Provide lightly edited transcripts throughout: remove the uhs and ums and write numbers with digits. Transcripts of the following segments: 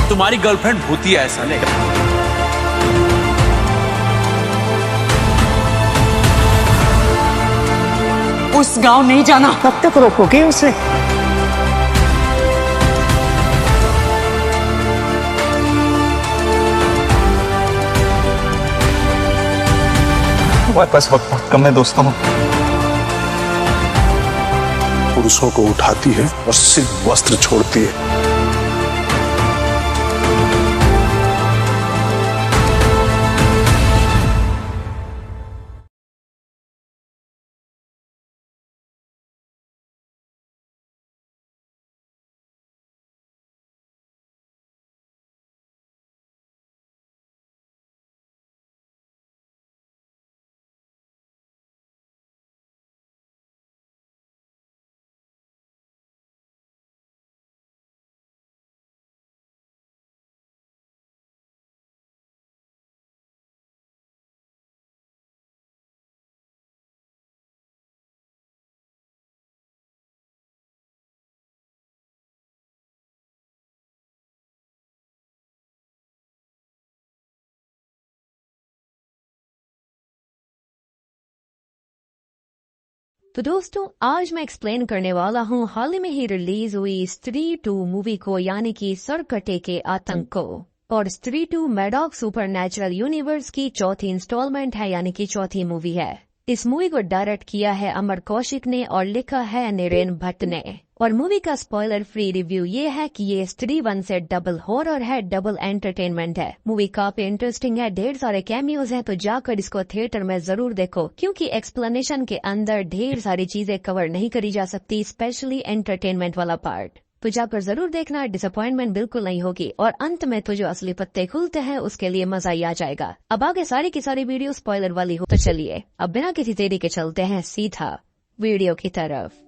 तुम्हारी गर्लफ्रेंड भूतिया है साले। उस गांव नहीं जाना। कब तक रोकोगे उसे? हमारे पास वक्त बहुत कम है दोस्तों। पुरुषों को उठाती है और सिर्फ वस्त्र छोड़ती है। तो दोस्तों आज मैं एक्सप्लेन करने वाला हूँ हाल ही में ही रिलीज हुई स्त्री 2 मूवी को, यानी कि सरकटे के आतंक को। और स्त्री 2 मैडॉक सुपरनैचुरल यूनिवर्स की चौथी इंस्टॉलमेंट है, यानी कि चौथी मूवी है। इस मूवी को डायरेक्ट किया है अमर कौशिक ने और लिखा है नरेन भट्ट ने। और मूवी का स्पॉइलर फ्री रिव्यू ये है कि ये स्त्री 1 से डबल हॉरर है, डबल एंटरटेनमेंट है। मूवी काफी इंटरेस्टिंग है, ढेर सारे कैमियोज हैं, तो जाकर इसको थिएटर में जरूर देखो, क्योंकि एक्सप्लेनेशन के अंदर ढेर सारी चीजें कवर नहीं करी जा सकती, स्पेशली एंटरटेनमेंट वाला पार्ट। तो जाकर जरूर देखना, डिसअपॉइंटमेंट बिल्कुल नहीं होगी। और अंत में तो जो असली पत्ते खुलते हैं उसके लिए मजा ही आ जाएगा। अब आगे सारी की सारी वीडियो स्पॉइलर वाली हो, तो चलिए अब बिना किसी देरी के चलते हैं सीधा वीडियो की तरफ।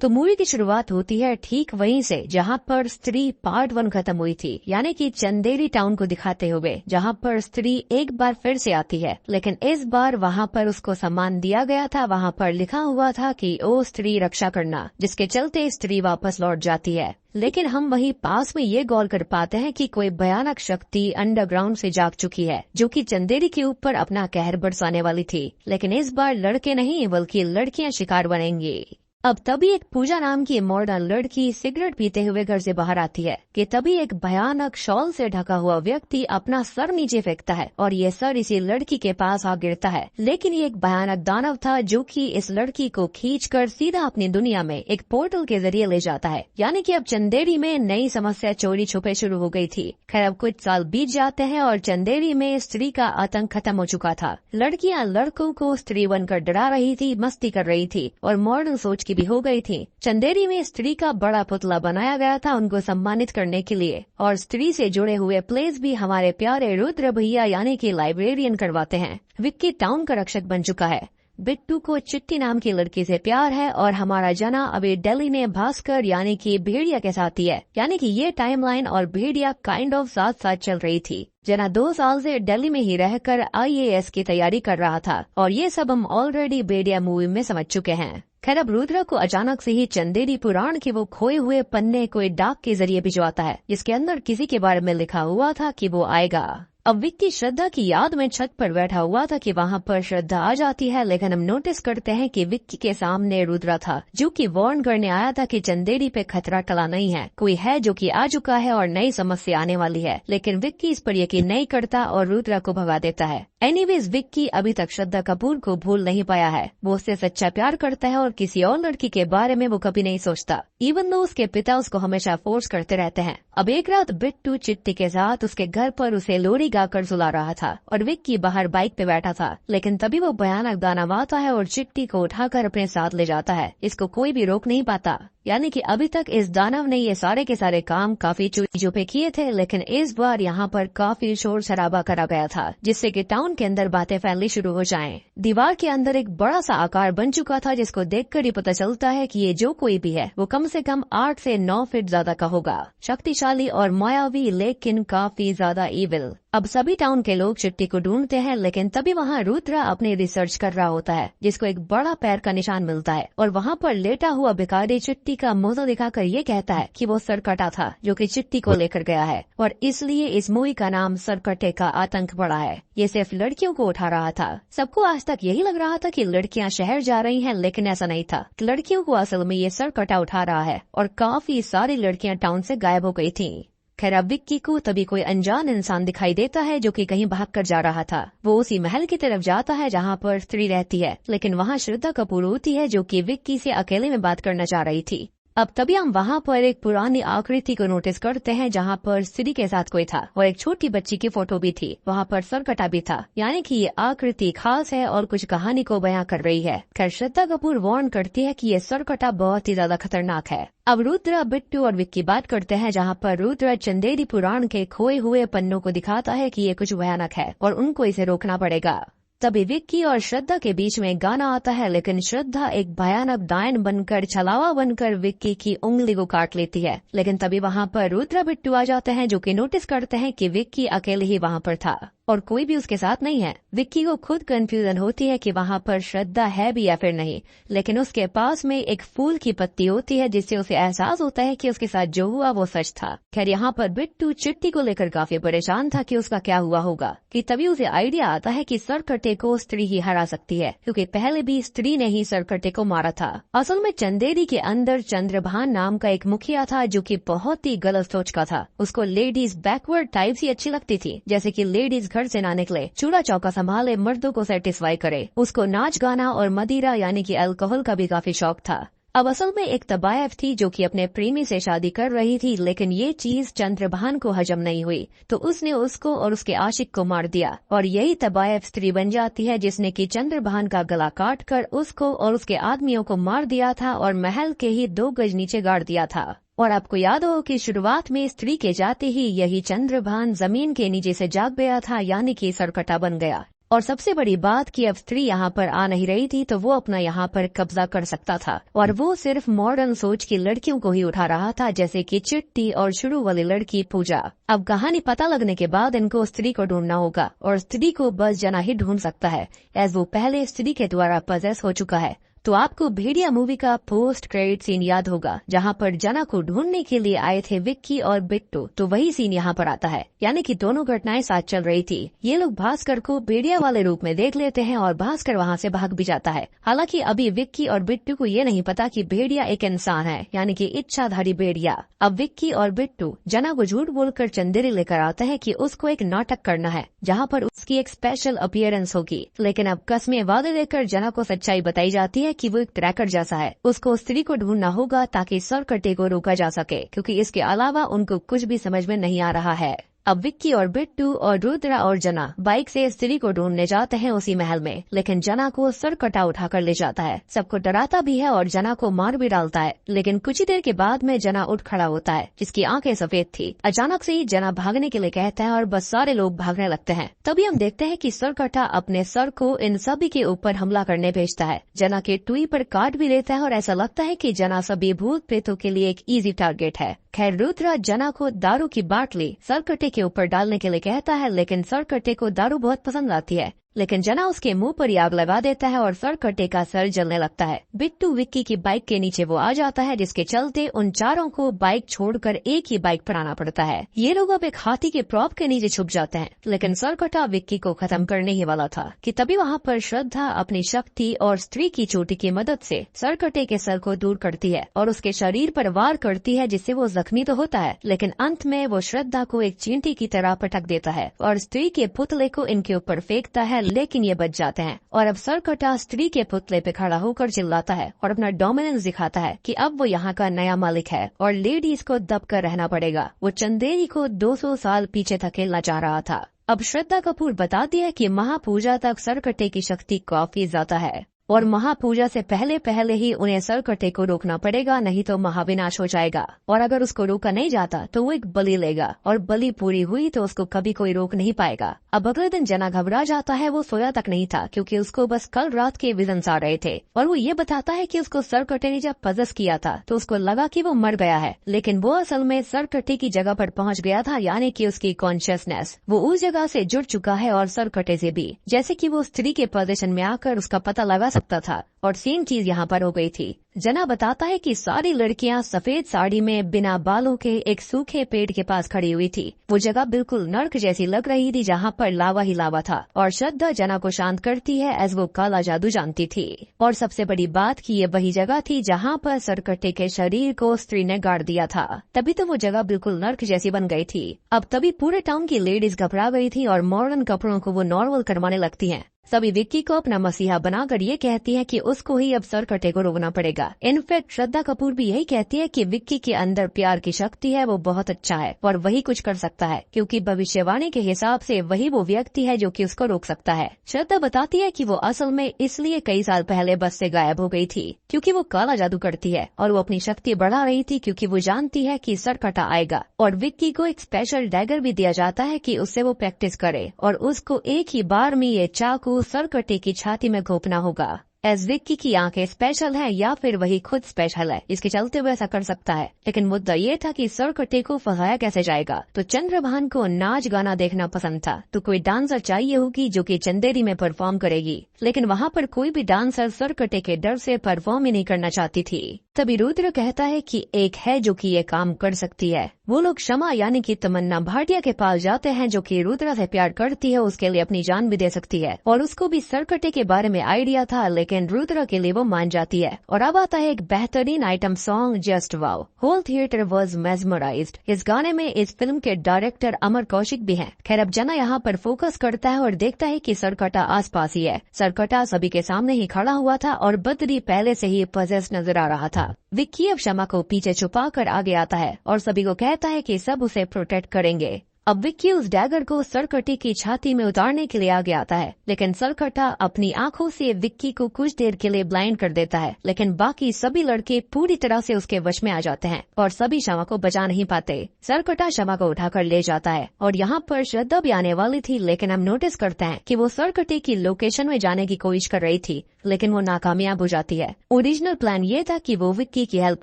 तो मूवी की शुरुआत होती है ठीक वहीं से जहां पर स्त्री पार्ट 1 खत्म हुई थी, यानी कि चंदेरी टाउन को दिखाते हुए, जहां पर स्त्री एक बार फिर से आती है। लेकिन इस बार वहां पर उसको सम्मान दिया गया था, वहां पर लिखा हुआ था कि ओ स्त्री रक्षा करना, जिसके चलते स्त्री वापस लौट जाती है। लेकिन हम वहीं पास में ये गौर कर पाते हैं कि कोई भयानक शक्ति अंडरग्राउंड से जाग चुकी है, जो कि चंदेरी के ऊपर अपना कहर बरसाने वाली थी। लेकिन इस बार लड़के नहीं बल्कि लड़कियां शिकार बनेंगी। अब तभी एक पूजा नाम की मॉडर्न लड़की सिगरेट पीते हुए घर से बाहर आती है कि तभी एक भयानक शॉल से ढका हुआ व्यक्ति अपना सर नीचे फेंकता है और ये सर इसी लड़की के पास आ गिरता है। लेकिन ये एक भयानक दानव था जो कि इस लड़की को खींचकर सीधा अपनी दुनिया में एक पोर्टल के जरिए ले जाता है। यानी कि अब चंदेरी में नई समस्या चोरी छुपे शुरू हो गई थी। खैर अब कुछ साल बीत जाते हैं और चंदेरी में स्त्री का आतंक खत्म हो चुका था। लड़कियां लड़कों को स्त्री बनकर डरा रही थी, मस्ती कर रही थी और मॉडर्न सोच की भी हो गई थी। चंदेरी में स्त्री का बड़ा पुतला बनाया गया था उनको सम्मानित करने के लिए, और स्त्री से जुड़े हुए प्लेस भी हमारे प्यारे रुद्र भैया यानी कि लाइब्रेरियन करवाते हैं। विक्की टाउन का रक्षक बन चुका है। बिट्टू को चिट्टी नाम की लड़की से प्यार है और हमारा जना अभी दिल्ली में भास्कर यानी कि भेड़िया के साथ ही है। यानी कि ये टाइमलाइन और भेड़िया काइंड ऑफ साथ साथ चल रही थी। जना 2 साल से दिल्ली में ही रहकर IAS की तैयारी कर रहा था और ये सब हम ऑलरेडी भेड़िया मूवी में समझ चुके हैं। खैर अब रुद्र को अचानक से ही चंदेरी पुराण के वो खोए हुए पन्ने कोई डाक के जरिए भिजवाता है, जिसके अंदर किसी के बारे में लिखा हुआ था कि वो आएगा। अब विक्की श्रद्धा की याद में छत पर बैठा हुआ था कि वहाँ पर श्रद्धा आ जाती है, लेकिन हम नोटिस करते हैं कि विक्की के सामने रुद्रा था जो कि वार्न करने आया था कि चंदेरी पे खतरा टला नहीं है, कोई है जो कि आ चुका है और नई समस्या आने वाली है। लेकिन विक्की इस पर यकीन नहीं करता और रुद्रा को भगा देता है। एनीवेज विक्की अभी तक श्रद्धा कपूर को भूल नहीं पाया है। वो उससे सच्चा प्यार करता है और किसी और लड़की के बारे में वो कभी नहीं सोचता, इवन दो उसके पिता उसको हमेशा फोर्स करते रहते हैं। अब एक रात बिट्टू चिट्टी के साथ उसके घर पर उसे लोरी गाकर सुला रहा था और विक्की बाहर बाइक पे बैठा था। लेकिन तभी वो भयानक दानव आता है और चिट्टी को उठाकर अपने साथ ले जाता है। इसको कोई भी रोक नहीं पाता। यानी कि अभी तक इस दानव ने ये सारे के सारे काम काफी चोरी छुपे किए थे, लेकिन इस बार यहाँ पर काफी शोर शराबा करा गया था जिससे कि टाउन के अंदर बातें फैलनी शुरू हो जाएं। दीवार के अंदर एक बड़ा सा आकार बन चुका था जिसको देखकर ही पता चलता है कि ये जो कोई भी है वो कम से कम 8 से 9 फीट ज्यादा का होगा, शक्तिशाली और मायावी लेकिन काफी ज्यादा ईविल। अब सभी टाउन के लोग चिट्टी को ढूंढते हैं, लेकिन तभी वहाँ रुद्रा अपनी रिसर्च कर रहा होता है, जिसको एक बड़ा पैर का निशान मिलता है और वहाँ पर लेटा हुआ भिखारी चिट्टी का मुंह दिखाकर ये कहता है कि वो सरकटा था जो कि चिट्टी को लेकर गया है, और इसलिए इस मूवी का नाम सरकटे का आतंक पड़ा है। ये सिर्फ लड़कियों को उठा रहा था। सबको आज तक यही लग रहा था कि लड़कियां शहर जा रही हैं, लेकिन ऐसा नहीं था। लड़कियों को असल में ये सरकटा उठा रहा है और काफी सारी लड़कियां टाउन से गायब हो गई थीं। खैर, अब विक्की को तभी कोई अनजान इंसान दिखाई देता है जो कि कहीं भागकर जा रहा था। वो उसी महल की तरफ जाता है जहाँ पर स्त्री रहती है, लेकिन वहाँ श्रद्धा कपूर होती है जो कि विक्की से अकेले में बात करना चाह रही थी। अब तभी हम वहाँ पर एक पुरानी आकृति को नोटिस करते हैं जहाँ पर स्त्री के साथ कोई था और एक छोटी बच्ची की फोटो भी थी। वहाँ पर सरकटा भी था, यानी कि ये आकृति खास है और कुछ कहानी को बयां कर रही है। खैर, श्रद्धा कपूर वार्न करती है कि ये सरकटा बहुत ही ज्यादा खतरनाक है। अब रुद्रा, बिट्टू और विक्की बात करते हैं जहाँ पर रुद्रा चंदेरी पुराण के खोए हुए पन्नों को दिखाता है कि ये कुछ भयानक है और उनको इसे रोकना पड़ेगा। तभी विक्की और श्रद्धा के बीच में गाना आता है, लेकिन श्रद्धा एक भयानक डायन बनकर, छलावा बनकर विक्की की उंगली को काट लेती है। लेकिन तभी वहाँ पर रुद्रा, बिट्टू आ जाते हैं जो कि नोटिस करते हैं कि विक्की अकेले ही वहाँ पर था और कोई भी उसके साथ नहीं है। विक्की को खुद कंफ्यूजन होती है कि वहाँ पर श्रद्धा है भी या फिर नहीं, लेकिन उसके पास में एक फूल की पत्ती होती है जिससे उसे एहसास होता है कि उसके साथ जो हुआ वो सच था। खैर, यहाँ पर बिट्टू चिट्टी को लेकर काफी परेशान था कि उसका क्या हुआ होगा, कि तभी उसे आइडिया आता है कि सरकटे को स्त्री ही हरा सकती है, क्योंकि पहले भी स्त्री ने ही सरकटे को मारा था। असल में चंदेरी के अंदर चंद्रभान नाम का एक मुखिया था जो कि बहुत ही गलत सोच का था। उसको लेडीज बैकवर्ड टाइप्स ही अच्छी लगती थी, जैसे कि लेडीज घर से ना निकले, चूल्हा चौका संभाले, मर्दों को सेटिस्फाई करे। उसको नाच गाना और मदिरा यानी कि अल्कोहल का भी काफी शौक था। अब असल में एक तबायफ थी जो कि अपने प्रेमी से शादी कर रही थी, लेकिन ये चीज चंद्रभान को हजम नहीं हुई तो उसने उसको और उसके आशिक को मार दिया और यही तबायफ स्त्री बन जाती है जिसने कि चंद्रभान का गला काट कर उसको और उसके आदमियों को मार दिया था और महल के ही 2 गज नीचे गाड़ दिया था। और आपको याद हो कि शुरुआत में स्त्री के जाते ही यही चंद्रभान जमीन के नीचे से जाग गया था, यानी कि सरकटा बन गया। और सबसे बड़ी बात कि अब स्त्री यहाँ पर आ नहीं रही थी तो वो अपना यहाँ पर कब्जा कर सकता था, और वो सिर्फ मॉडर्न सोच की लड़कियों को ही उठा रहा था, जैसे कि चिट्टी और शुरू वाली लड़की पूजा। अब कहानी पता लगने के बाद इनको स्त्री को ढूंढना होगा और स्त्री को बस जना ही ढूंढ सकता है, एज वो पहले स्त्री के द्वारा पजेस हो चुका है। तो आपको भेड़िया मूवी का पोस्ट क्रेडिट सीन याद होगा जहाँ पर जना को ढूंढने के लिए आए थे विक्की और बिट्टू, तो वही सीन यहाँ पर आता है, यानी कि दोनों घटनाएं साथ चल रही थी। ये लोग भास्कर को भेड़िया वाले रूप में देख लेते हैं और भास्कर वहाँ से भाग भी जाता है। हालांकि अभी विक्की और बिट्टू को ये नहीं पता कि भेड़िया एक इंसान है, यानी कि इच्छाधारी भेड़िया। अब विक्की और बिट्टू जना को झूठ बोलकर चंदेरी लेकर आता है कि उसको एक नाटक करना है जहाँ पर उसकी एक स्पेशल अपीयरेंस होगी, लेकिन अब कसमें वादे लेकर जना को सच्चाई बताई जाती है कि वो एक ट्रैकर जैसा है। उसको स्त्री को ढूंढना होगा ताकि सरकटे को रोका जा सके, क्योंकि इसके अलावा उनको कुछ भी समझ में नहीं आ रहा है। अब विक्की और बिट्टू और रुद्रा और जना बाइक से स्त्री को ढूंढने जाते हैं उसी महल में, लेकिन जना को सरकटा उठाकर ले जाता है। सबको डराता भी है और जना को मार भी डालता है, लेकिन कुछ ही देर के बाद में जना उठ खड़ा होता है जिसकी आंखें सफेद थी। अचानक से ही जना भागने के लिए कहता है और बस सारे लोग भागने लगते हैं। तभी हम देखते हैं कि सरकटा अपने सर को इन सभी के ऊपर हमला करने भेजता है। जना के टुई पर काट भी लेता है और ऐसा लगता है कि जना सभी भूत प्रेतों के लिए एक इजी टारगेट है। खैर, रुद्रा जना को दारू की बाटली सरकटे के ऊपर डालने के लिए कहता है, लेकिन सरकटे को दारू बहुत पसंद आती है, लेकिन जना उसके मुंह पर आग लगा देता है और सरकटे का सर जलने लगता है। बिट्टू विक्की की बाइक के नीचे वो आ जाता है, जिसके चलते उन चारों को बाइक छोड़कर एक ही बाइक पर आना पड़ता है। ये लोग अब एक हाथी के प्रॉप के नीचे छुप जाते हैं, लेकिन सरकटा विक्की को खत्म करने ही वाला था कि तभी वहाँ पर श्रद्धा अपनी शक्ति और स्त्री की चोटी की मदद से सरकटे के सर को दूर करती है और उसके शरीर पर वार करती है, जिससे वो जख्मी तो होता है, लेकिन अंत में वो श्रद्धा को एक चींटी की तरह पटक देता है और स्त्री के पुतले को इनके ऊपर फेंकता है, लेकिन ये बच जाते हैं। और अब सरकटा स्त्री के पुतले पे खड़ा होकर चिल्लाता है और अपना डोमिनेंस दिखाता है कि अब वो यहाँ का नया मालिक है और लेडीज को दब कर रहना पड़ेगा। वो चंदेरी को 200 साल पीछे धकेलना चाह रहा था। अब श्रद्धा कपूर बताती है कि महापूजा तक सरकटे की शक्ति काफी ज्यादा है और महापूजा से पहले ही उन्हें सरकटे को रोकना पड़ेगा, नहीं तो महाविनाश हो जाएगा। और अगर उसको रोका नहीं जाता तो वो एक बलि लेगा, और बलि पूरी हुई तो उसको कभी कोई रोक नहीं पाएगा। अब अगले दिन जना घबरा जाता है। वो सोया तक नहीं था क्योंकि उसको बस कल रात के विजन्स आ रहे थे, और वो ये बताता है कि उसको सरकटे ने जब पजस किया था तो उसको लगा कि वो मर गया है, लेकिन वो असल में सरकटे की जगह पर पहुंच गया था, यानी कि उसकी कॉन्शियसनेस वो उस जगह से जुड़ चुका है और सरकटे से भी, जैसे कि वो स्त्री के पोजीशन में आकर उसका पता लगा सकता था। और सेम चीज यहाँ पर हो गई थी। जना बताता है कि सारी लड़कियां सफेद साड़ी में बिना बालों के एक सूखे पेड़ के पास खड़ी हुई थी। वो जगह बिल्कुल नर्क जैसी लग रही थी, जहाँ पर लावा ही लावा था। और श्रद्धा जना को शांत करती है एज वो काला जादू जानती थी। और सबसे बड़ी बात कि ये वही जगह थी जहाँ पर सरकटे के शरीर को स्त्री ने गाड़ दिया था। तभी तो वो जगह बिल्कुल नर्क जैसी बन गई थी। अब तभी पूरे टाउन की लेडीज घबरा गई थी और मॉडर्न कपड़ों को वो नॉर्मल करवाने लगती हैं। सभी विक्की को अपना मसीहा बनाकर ये कहती है कि उसको ही अब सरकटे को रोकना पड़ेगा। इनफैक्ट श्रद्धा कपूर भी यही कहती है कि विक्की के अंदर प्यार की शक्ति है, वो बहुत अच्छा है और वही कुछ कर सकता है, क्योंकि भविष्यवाणी के हिसाब से वही वो व्यक्ति है जो कि उसको रोक सकता है। श्रद्धा बताती है कि वो असल में इसलिए कई साल पहले बस से गायब हो गई थी क्योंकि वो काला जादू करती है, और वो अपनी शक्ति बढ़ा रही थी क्योंकि वो जानती है कि सरकटा आएगा। और विक्की को एक स्पेशल डैगर भी दिया जाता है कि उससे वो प्रैक्टिस करे, और उसको एक ही बार में ये चाकू सरकटे की छाती में घोंपना होगा। एज विक्की की आंखें स्पेशल है या फिर वही खुद स्पेशल है, इसके चलते वो ऐसा कर सकता है। लेकिन मुद्दा ये था कि सरकटे को फंसाया कैसे जाएगा। तो चंद्रभान को नाच गाना देखना पसंद था, तो कोई डांसर चाहिए होगी जो कि चंदेरी में परफॉर्म करेगी, लेकिन वहाँ पर कोई भी डांसर सरकटे के डर से परफॉर्म ही नहीं करना चाहती थी। तभी रुद्र कहता है कि एक है जो कि ये काम कर सकती है। वो लोग क्षमा यानी कि तमन्ना भाटिया के पास जाते हैं, जो कि रुद्र से प्यार करती है, उसके लिए अपनी जान भी दे सकती है, और उसको भी सरकटे के बारे में आइडिया था, लेकिन रुद्र के लिए वो मान जाती है। और अब आता है एक बेहतरीन item song just wow. Whole theatre was mesmerised. इस गाने में इस फिल्म के डायरेक्टर अमर कौशिक भी हैं। खैर अब जना यहाँ पर फोकस करता है और देखता है कि सरकटा आस पास ही है। सरकटा सभी के सामने ही खड़ा हुआ था और बदरी पहले से ही पजेस नजर आ रहा था। विक्की अब क्षमा को पीछे छुपा कर आगे आता है और सभी को कहता है कि सब उसे प्रोटेक्ट करेंगे। अब विक्की उस डैगर को सरकटे की छाती में उतारने के लिए आगे आता है, लेकिन सरकटा अपनी आंखों से विक्की को कुछ देर के लिए ब्लाइंड कर देता है, लेकिन बाकी सभी लड़के पूरी तरह से उसके वश में आ जाते हैं और सभी क्षमा को बचा नहीं पाते। सरकटा क्षमा को उठाकर ले जाता है और यहाँ पर श्रद्धा भी आने वाली थी, लेकिन हम नोटिस करते हैं कि वो सरकटे की लोकेशन में जाने की कोशिश कर रही थी, लेकिन वो नाकामयाब हो जाती है। ओरिजिनल प्लान ये था कि वो विक्की की हेल्प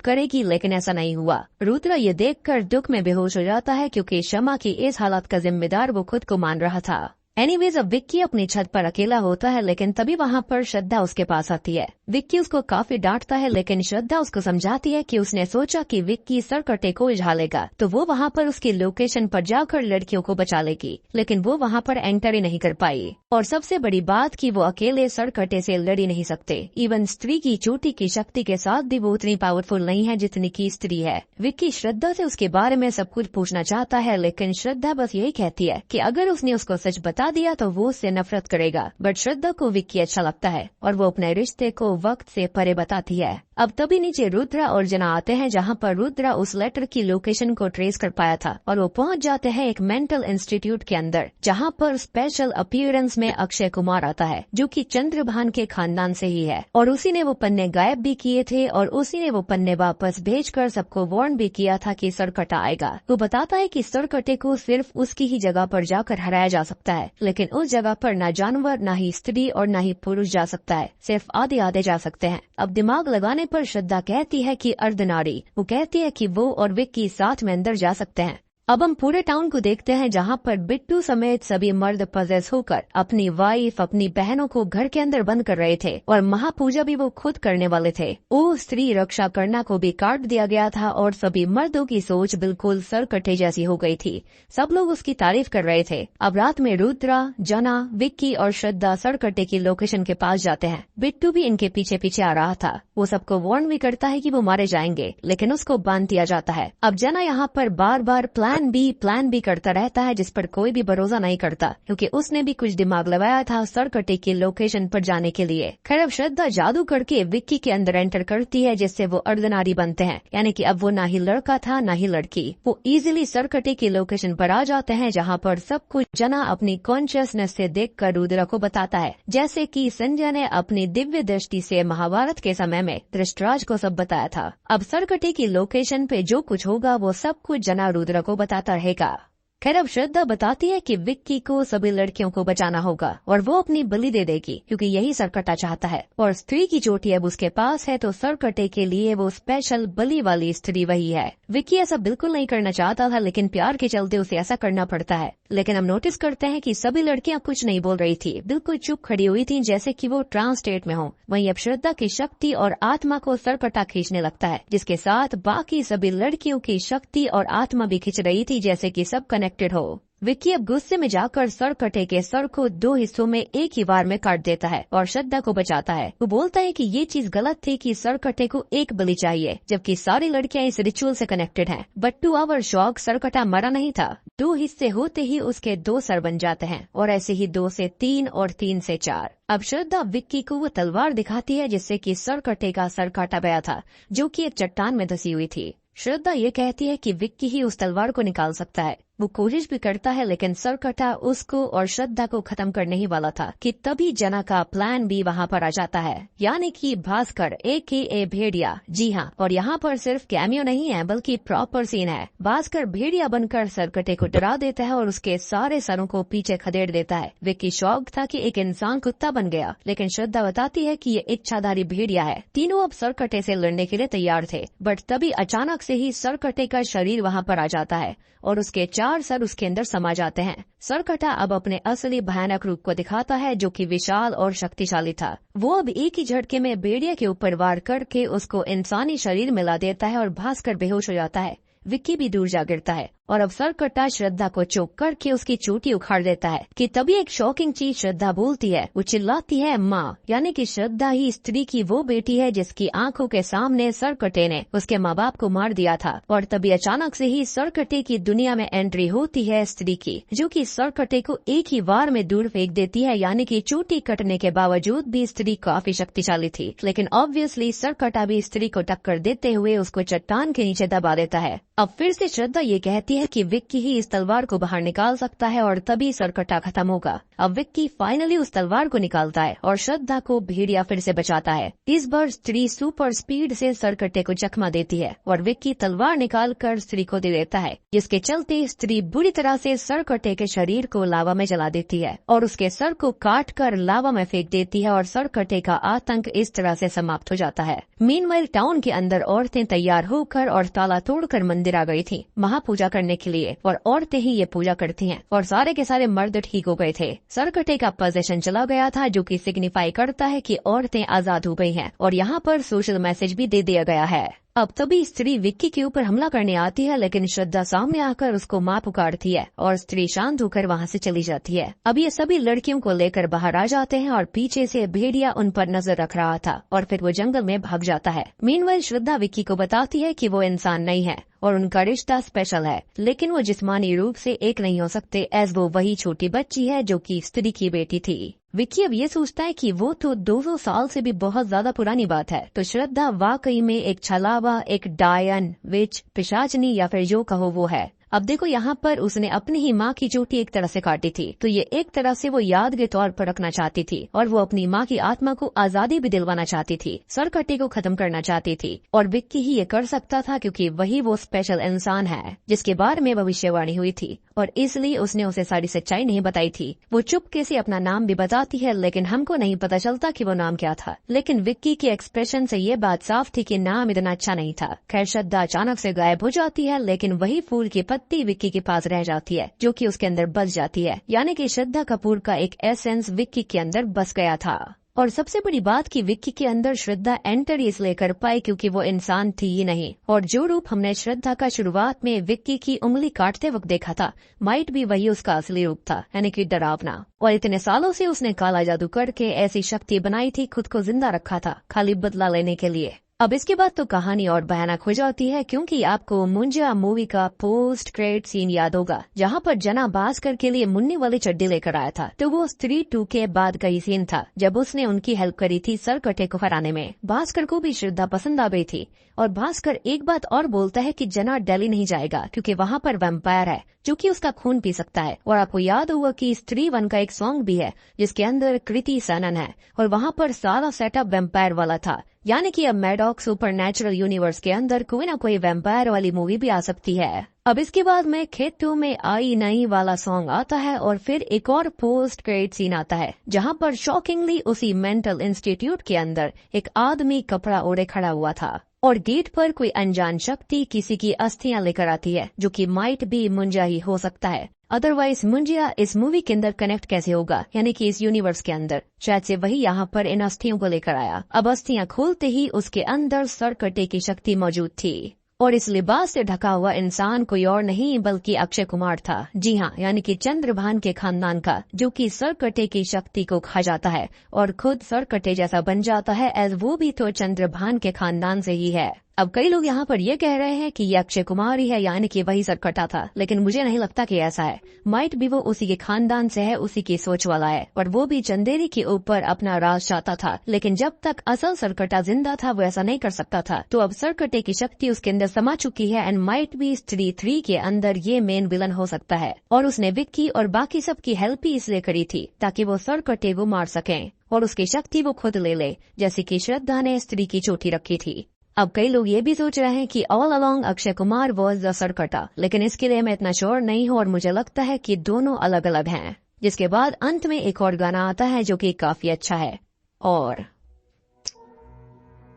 करेगी, लेकिन ऐसा नहीं हुआ। रुद्र ये देखकर दुख में बेहोश हो जाता है क्योंकि क्षमा की इस हालत का जिम्मेदार वो खुद को मान रहा था। एनीवेज अब विक्की अपनी छत पर अकेला होता है, लेकिन तभी वहाँ पर श्रद्धा उसके पास आती है। विक्की उसको काफी डांटता है, लेकिन श्रद्धा उसको समझाती है कि उसने सोचा कि विक्की सरकटे को उझालेगा तो वो वहाँ पर उसकी लोकेशन पर जाकर लड़कियों को बचा लेगी, लेकिन वो वहाँ पर एंटर ही नहीं कर पाई। और सबसे बड़ी बात कि वो अकेले सरकटे से लड़ ही नहीं सकते। इवन स्त्री की चोटी की शक्ति के साथ भी वो उतनी पावरफुल नहीं है जितनी की स्त्री है। विक्की श्रद्धा से उसके बारे में सब कुछ पूछना चाहता है, लेकिन श्रद्धा बस यही कहती है कि अगर उसने उसको सच बता दिया तो वो उससे नफरत करेगा। बट श्रद्धा को विक्की अच्छा लगता है और वो अपने रिश्ते को वक्त से परे बताती है। अब तभी नीचे रुद्रा और जना आते हैं, जहाँ पर रुद्रा उस लेटर की लोकेशन को ट्रेस कर पाया था, और वो पहुँच जाते हैं एक मेंटल इंस्टीट्यूट के अंदर, जहाँ पर स्पेशल अपीयरेंस में अक्षय कुमार आता है, जो कि चंद्रभान के खानदान से ही है, और उसी ने वो पन्ने गायब भी किए थे और उसी ने वो पन्ने वापस भेजकर सबको वार्न भी किया था कि सरकटा आएगा। वो बताता है कि सरकटे को सिर्फ उसकी ही जगह पर जाकर हराया जा सकता है, लेकिन उस जगह पर न जानवर, न ही स्त्री और न ही पुरुष जा सकता है, सिर्फ आधे आधे जा सकते हैं। अब दिमाग लगाने पर श्रद्धा कहती है कि अर्धनारी, वो कहती है कि वो और विक्की साथ में अंदर जा सकते हैं। अब हम पूरे टाउन को देखते हैं, जहाँ पर बिट्टू समेत सभी मर्द पजेस होकर अपनी वाइफ, अपनी बहनों को घर के अंदर बंद कर रहे थे, और महापूजा भी वो खुद करने वाले थे। वो स्त्री रक्षा करना को भी काट दिया गया था और सभी मर्दों की सोच बिल्कुल सरकटे जैसी हो गई थी। सब लोग उसकी तारीफ कर रहे थे। अब रात में रुद्रा, जना, विक्की और श्रद्धा सरकटे की लोकेशन के पास जाते हैं। बिट्टू भी इनके पीछे पीछे आ रहा था। वो सबको वार्न भी करता है कि वो मारे जाएंगे, लेकिन उसको बांध दिया जाता है। अब जना यहाँ पर बार बार प्लान प्लान बी करता रहता है, जिस पर कोई भी भरोसा नहीं करता, क्योंकि उसने भी कुछ दिमाग लगाया था सरकटे की लोकेशन पर जाने के लिए। खैर अब श्रद्धा जादू करके विक्की के अंदर एंटर करती है, जिससे वो अर्धनारी बनते हैं, यानी कि अब वो ना ही लड़का था ना ही लड़की। वो इजीली सरकटे की लोकेशन पर आ जाते हैं, जहाँ पर सब कुछ जना अपनी कॉन्शियसनेस से देखकर रुद्र को बताता है, जैसे कि संजय ने अपनी दिव्य दृष्टि से महाभारत के समय में धृतराज को सब बताया था। अब सरकटे की लोकेशन पे जो कुछ होगा वो सब कुछ जना रुद्र को बताता रहेगा। खैर अब श्रद्धा बताती है कि विक्की को सभी लड़कियों को बचाना होगा और वो अपनी बलि दे देगी, क्योंकि यही सरकटा चाहता है और स्त्री की चोटी अब उसके पास है, तो सरकटे के लिए वो स्पेशल बलि वाली स्त्री वही है। विक्की ऐसा बिल्कुल नहीं करना चाहता था, लेकिन प्यार के चलते उसे ऐसा करना पड़ता है। लेकिन हम नोटिस करते हैं कि सभी लड़कियां कुछ नहीं बोल रही थी, बिल्कुल चुप खड़ी हुई थी, जैसे कि वो ट्रांस स्टेट में हो। वहीं अब श्रद्धा की शक्ति और आत्मा को सरकटा खींचने लगता है, जिसके साथ बाकी सभी लड़कियों की शक्ति और आत्मा भी खींच रही थी, जैसे कि सब कनेक्टेड हो। विक्की अब गुस्से में जाकर सरकटे के सर को 2 हिस्सों में एक ही बार में काट देता है और श्रद्धा को बचाता है। वो बोलता है कि ये चीज गलत थी कि सरकटे को एक बलि चाहिए, जबकि सारी लड़कियां इस रिचुअल से कनेक्टेड हैं। बट टू आवर शॉक सरकटा मरा नहीं था। 2 हिस्से होते ही उसके 2 सर बन जाते हैं और ऐसे ही 2 से 3 और 3 से 4। अब श्रद्धा विक्की को वो तलवार दिखाती है, जिससे कि सरकटे का सर काटा गया था, जो कि एक चट्टान में धसी हुई थी। श्रद्धा ये कहती है कि विक्की ही उस तलवार को निकाल सकता है। वो कोशिश भी करता है, लेकिन सरकटा उसको और श्रद्धा को खत्म करने ही वाला था कि तभी जना का प्लान भी वहाँ पर आ जाता है, यानी कि भास्कर AKA भेड़िया। जी हाँ, और यहाँ पर सिर्फ कैमियो नहीं है बल्कि प्रॉपर सीन है। भास्कर भेड़िया बनकर सरकटे को डरा देता है और उसके सारे सरों को पीछे खदेड़ देता है। विक्की शॉक था कि एक इंसान कुत्ता बन गया, लेकिन श्रद्धा बताती है कि ये इच्छाधारी भेड़िया है। तीनों अब सरकटे से लड़ने के लिए तैयार थे, बट तभी अचानक से ही सरकटे का शरीर वहाँ पर आ जाता है और उसके 4 सर उसके अंदर समा जाते हैं। सरकटा अब अपने असली भयानक रूप को दिखाता है, जो कि विशाल और शक्तिशाली था। वो अब एक ही झटके में भेड़िया के ऊपर वार करके उसको इंसानी शरीर मिला देता है और भास्कर बेहोश हो जाता है। विक्की भी दूर जा गिरता है और अब सरकटा श्रद्धा को चोक करके उसकी चोटी उखाड़ देता है कि तभी एक शॉकिंग चीज श्रद्धा बोलती है। वो चिल्लाती है माँ, यानी कि श्रद्धा ही स्त्री की वो बेटी है जिसकी आंखों के सामने सरकटे ने उसके माँ बाप को मार दिया था। और तभी अचानक से ही सरकटे की दुनिया में एंट्री होती है स्त्री की, जो कि सरकटे को एक ही वार में दूर फेंक देती है। यानी कि चोटी कटने के बावजूद भी स्त्री काफी शक्तिशाली थी, लेकिन ऑब्वियसली सरकटा भी स्त्री को टक्कर देते हुए उसको चट्टान के नीचे दबा देता है। अब फिर से श्रद्धा ये कहती है कि विक्की ही इस तलवार को बाहर निकाल सकता है और तभी सरकटा खत्म होगा। अब विक्की फाइनली उस तलवार को निकालता है और श्रद्धा को भेड़िया फिर से बचाता है। इस बार स्त्री सुपर स्पीड से सरकटे को चकमा देती है और विक्की तलवार निकालकर स्त्री को दे देता है, जिसके चलते स्त्री बुरी तरह से सरकटे के शरीर को लावा में जला देती है और उसके सर को काट कर लावा में फेंक देती है और सरकटे का आतंक इस तरह से समाप्त हो जाता है। मीनवाइल टाउन के अंदर औरतें तैयार होकर और ताला तोड़कर मंदिर आ गई थी महापूजा करने के लिए, और औरतें ही ये पूजा करती हैं और सारे के सारे मर्द ठीक हो गए थे। सरकटे का पोजीशन चला गया था, जो कि सिग्निफाई करता है कि औरतें आजाद हो गई हैं और यहाँ पर सोशल मैसेज भी दे दिया गया है। अब तभी स्त्री विक्की के ऊपर हमला करने आती है, लेकिन श्रद्धा सामने आकर उसको मां पुकारती है और स्त्री शांत होकर वहाँ से चली जाती है। अब ये सभी लड़कियों को लेकर बाहर आ जाते हैं और पीछे से भेड़िया उन पर नजर रख रहा था और फिर वो जंगल में भाग जाता है। मीनवाइल श्रद्धा विक्की को बताती है कि वो इंसान नहीं है और उनका रिश्ता स्पेशल है, लेकिन वो जिस्मानी रूप से एक नहीं हो सकते, एज वो वही छोटी बच्ची है जो कि स्त्री की बेटी थी। विक्की अब ये सोचता है कि वो तो 200 साल से भी बहुत ज्यादा पुरानी बात है, तो श्रद्धा वाकई में एक छलावा, एक डायन, विच, पिशाचनी या फिर जो कहो वो है। अब देखो यहाँ पर उसने अपनी ही माँ की चोटी एक तरह से काटी थी, तो ये एक तरह से वो याद के तौर पर रखना चाहती थी और वो अपनी माँ की आत्मा को आजादी भी दिलवाना चाहती थी, सरकटे को खत्म करना चाहती थी। और विक्की ही ये कर सकता था, क्योंकि वही वो स्पेशल इंसान है जिसके बारे में भविष्यवाणी हुई थी और इसलिए उसने उसे सारी सच्चाई नहीं बताई थी। वो चुपके से अपना नाम भी बताती है, लेकिन हमको नहीं पता चलता कि वो नाम क्या था। लेकिन विक्की के एक्सप्रेशन से ये बात साफ थी कि नाम इतना अच्छा नहीं था। खैर श्रद्धा अचानक से गायब हो जाती है, लेकिन वही फूल की पत्ती विक्की के पास रह जाती है, जो कि उसके अंदर बस जाती है। यानी कि श्रद्धा कपूर का एक एसेंस विक्की के अंदर बस गया था। और सबसे बड़ी बात कि विक्की के अंदर श्रद्धा एंटर इसलिए कर पाई क्योंकि वो इंसान थी ही नहीं, और जो रूप हमने श्रद्धा का शुरुआत में विक्की की उंगली काटते वक्त देखा था, माइट भी वही उसका असली रूप था, यानी कि डरावना। और इतने सालों से उसने काला जादू करके ऐसी शक्ति बनाई थी, खुद को जिंदा रखा था खाली बदला लेने के लिए। अब इसके बाद तो कहानी और भयानक हो जाती है, क्योंकि आपको मुंजा मूवी का पोस्ट क्रेडिट सीन याद होगा, जहां पर जना भास्कर के लिए मुन्नी वाली चड्डी लेकर आया था। तो वो स्त्री 2 के बाद का ही सीन था, जब उसने उनकी हेल्प करी थी सरकटे को हराने में। भास्कर को भी श्रद्धा पसंद आ गई थी, और भास्कर एक बात और बोलता है कि जना दिल्ली नहीं जाएगा क्योंकि वहाँ पर वैम्पायर है जो कि उसका खून पी सकता है। और आपको याद होगा कि स्त्री 1 का एक सॉन्ग भी है जिसके अंदर कृति सनन है, और वहाँ पर सारा सेटअप वैम्पायर वाला था। यानी कि अब मैडॉक सुपरनैचुरल यूनिवर्स के अंदर कोई ना कोई वैम्पायर वाली मूवी भी आ सकती है। अब इसके बाद में खेत 2 में आई नई वाला सॉन्ग आता है, और फिर एक और पोस्ट क्रेडिट सीन आता है जहां पर शॉकिंगली उसी मेंटल इंस्टीट्यूट के अंदर एक आदमी कपड़ा ओढ़े खड़ा हुआ था, और गेट पर कोई अनजान शक्ति किसी की अस्थियां लेकर आती है, जो कि माइट भी मुंजा ही हो सकता है। अदरवाइज मुंजिया इस मूवी के अंदर कनेक्ट कैसे होगा, यानी कि इस यूनिवर्स के अंदर? शायद से वही यहाँ पर इन अस्थियों को लेकर आया। अब अस्थियां खोलते ही उसके अंदर सरकटे की शक्ति मौजूद थी, और इस लिबास से ढका हुआ इंसान कोई और नहीं बल्कि अक्षय कुमार था। जी हाँ, यानी कि चंद्रभान के खानदान का, जो कि सरकटे की शक्ति को खा जाता है और खुद सरकटे जैसा बन जाता है, एज वो भी तो चंद्रभान के खानदान से ही है। अब कई लोग यहाँ पर ये कह रहे हैं कि ये अक्षय कुमार ही है, यानी कि वही सरकटा था, लेकिन मुझे नहीं लगता कि ऐसा है। माइट भी वो उसी के खानदान से है, उसी की सोच वाला है, और वो भी चंदेरी के ऊपर अपना राज चाहता था। लेकिन जब तक असल सरकटा जिंदा था वो ऐसा नहीं कर सकता था। तो अब सरकटे की शक्ति उसके अंदर समा चुकी है, एंड माइट भी स्त्री 3 के अंदर ये मेन विलन हो सकता है। और उसने विक्की और बाकी सबकी हेल्प ही इसलिए करी थी ताकि वो सरकटे को मार सकें और उसकी शक्ति वो खुद ले ले, जैसे कि श्रद्धा ने स्त्री की चोटी रखी थी। अब कई लोग ये भी सोच रहे हैं कि all along Akshay Kumar was the Sarkata, लेकिन इसके लिए मैं इतना श्योर नहीं हूँ, और मुझे लगता है कि दोनों अलग अलग हैं। जिसके बाद अंत में एक और गाना आता है जो कि काफी अच्छा है, और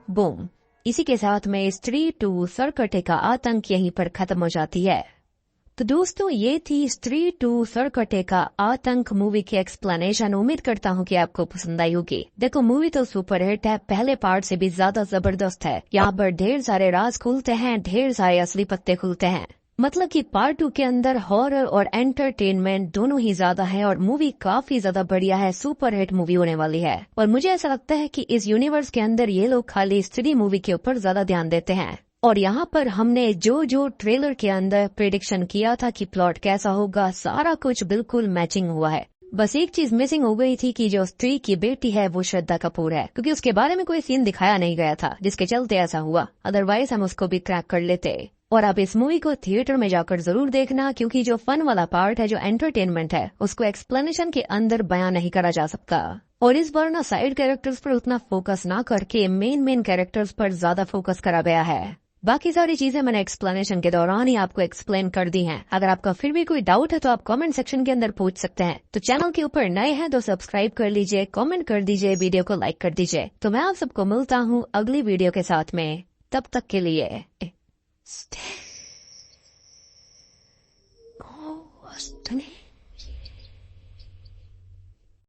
बूम, इसी के साथ में स्त्री 2 सरकटे का आतंक यहीं पर खत्म हो जाती है। तो दोस्तों, ये थी स्त्री 2 सरकटे का आतंक मूवी की एक्सप्लेनेशन। उम्मीद करता हूँ कि आपको पसंद आई होगी। देखो, मूवी तो सुपर हिट है, पहले पार्ट से भी ज्यादा जबरदस्त है। यहाँ पर ढेर सारे राज खुलते हैं, ढेर सारे असली पत्ते खुलते हैं। मतलब कि पार्ट 2 के अंदर हॉरर और एंटरटेनमेंट दोनों ही ज्यादा है, और मूवी काफी ज्यादा बढ़िया है, सुपर हिट मूवी होने वाली है। और मुझे ऐसा लगता है कि इस यूनिवर्स के अंदर ये लोग खाली स्त्री मूवी के ऊपर ज्यादा ध्यान देते हैं। और यहाँ पर हमने जो ट्रेलर के अंदर प्रेडिक्शन किया था कि प्लॉट कैसा होगा, सारा कुछ बिल्कुल मैचिंग हुआ है। बस एक चीज मिसिंग हो गई थी कि जो स्त्री की बेटी है वो श्रद्धा कपूर है, क्योंकि उसके बारे में कोई सीन दिखाया नहीं गया था, जिसके चलते ऐसा हुआ। अदरवाइज हम उसको भी क्रैक कर लेते। और आप इस मूवी को थिएटर में जाकर जरूर देखना, क्योंकि जो फन वाला पार्ट है, जो एंटरटेनमेंट है, उसको एक्सप्लेनेशन के अंदर बयां नहीं करा जा सकता। और इस बार ना साइड कैरेक्टर्स पर उतना फोकस ना करके मेन कैरेक्टर्स पर ज्यादा फोकस करा गया है। बाकी सारी चीजें मैंने एक्सप्लेनेशन के दौरान ही आपको एक्सप्लेन कर दी हैं। अगर आपका फिर भी कोई डाउट है तो आप कमेंट सेक्शन के अंदर पूछ सकते हैं। तो चैनल के ऊपर नए हैं तो सब्सक्राइब कर लीजिए, कमेंट कर दीजिए, वीडियो को लाइक कर दीजिए। तो मैं आप सबको मिलता हूँ अगली वीडियो के साथ में, तब तक के लिए stay